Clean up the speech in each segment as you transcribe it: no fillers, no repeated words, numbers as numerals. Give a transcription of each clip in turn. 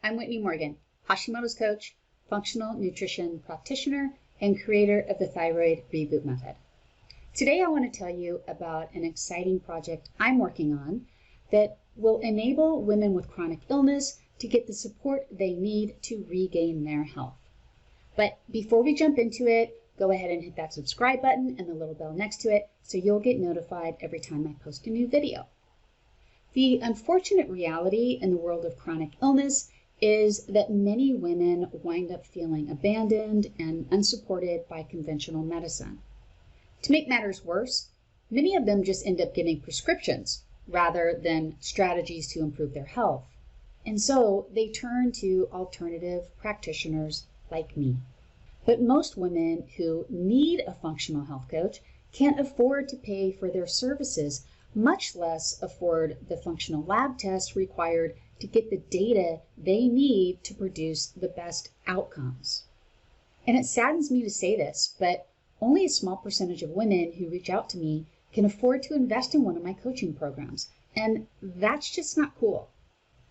I'm Whitney Morgan, Hashimoto's coach, functional nutrition practitioner, and creator of the Thyroid Reboot Method. Today I want to tell you about an exciting project I'm working on that will enable women with chronic illness to get the support they need to regain their health. But before we jump into it, go ahead and hit that subscribe button and the little bell next to it so you'll get notified every time I post a new video. The unfortunate reality in the world of chronic illness is that many women wind up feeling abandoned and unsupported by conventional medicine. To make matters worse, many of them just end up getting prescriptions rather than strategies to improve their health. And so they turn to alternative practitioners like me. But most women who need a functional health coach can't afford to pay for their services, much less afford the functional lab tests required to get the data they need to produce the best outcomes. And it saddens me to say this, but only a small percentage of women who reach out to me can afford to invest in one of my coaching programs, and that's just not cool.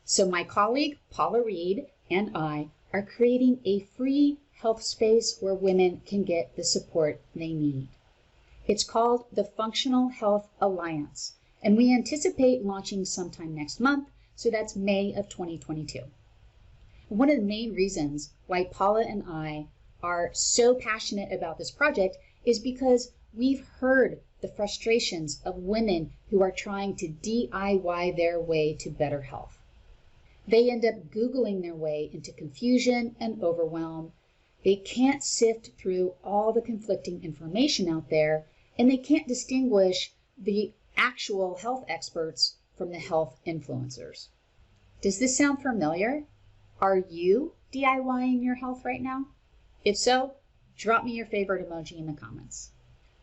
So my colleague Paula Reed and I are creating a free health space where women can get the support they need. It's called the Functional Health Alliance, and we anticipate launching sometime next month, so that's May of 2022. One of the main reasons why Paula and I are so passionate about this project is because we've heard the frustrations of women who are trying to DIY their way to better health. They end up Googling their way into confusion and overwhelm. They can't sift through all the conflicting information out there, and they can't distinguish the actual health experts from the health influencers. Does this sound familiar? Are you DIYing your health right now? If so, drop me your favorite emoji in the comments.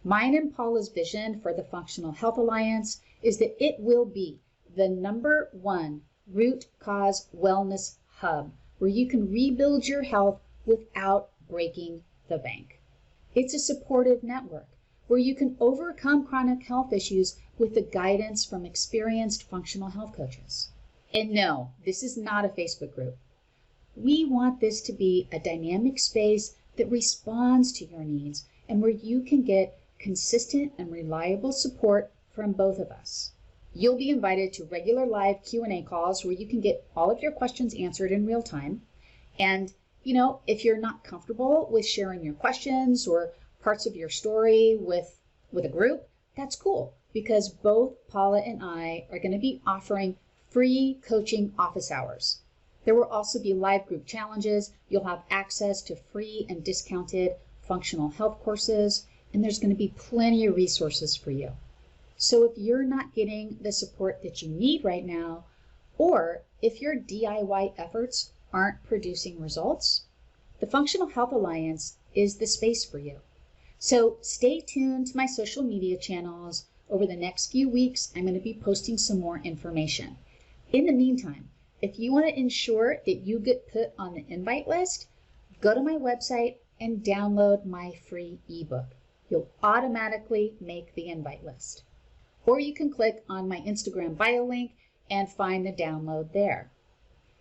Mine and Paula's vision for the Functional Health Alliance is that it will be the #1 root cause wellness hub where you can rebuild your health without breaking the bank. It's a supportive network where you can overcome chronic health issues with the guidance from experienced functional health coaches. And no, this is not a Facebook group. We want this to be a dynamic space that responds to your needs and where you can get consistent and reliable support from both of us. You'll be invited to regular live Q&A calls where you can get all of your questions answered in real time. And, if you're not comfortable with sharing your questions or parts of your story with a group, that's cool, because both Paula and I are going to be offering free coaching office hours. There will also be live group challenges. You'll have access to free and discounted functional health courses, and there's going to be plenty of resources for you. So if you're not getting the support that you need right now, or if your DIY efforts aren't producing results, the Functional Health Alliance is the space for you. So stay tuned to my social media channels. Over the next few weeks, I'm going to be posting some more information. In the meantime, if you want to ensure that you get put on the invite list, go to my website and download my free ebook. You'll automatically make the invite list. Or you can click on my Instagram bio link and find the download there.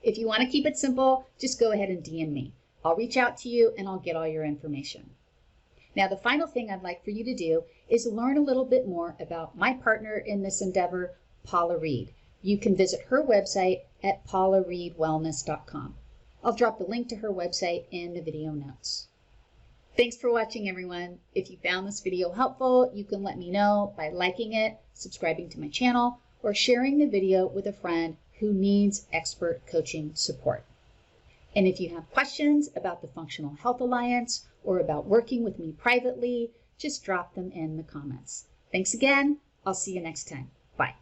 If you want to keep it simple, just go ahead and DM me. I'll reach out to you and I'll get all your information. Now, the final thing I'd like for you to do is learn a little bit more about my partner in this endeavor, Paula Reed. You can visit her website at paulareedwellness.com. I'll drop the link to her website in the video notes. Thanks for watching, everyone. If you found this video helpful, you can let me know by liking it, subscribing to my channel, or sharing the video with a friend who needs expert coaching support. And if you have questions about the Functional Health Alliance or about working with me privately, just drop them in the comments. Thanks again. I'll see you next time. Bye.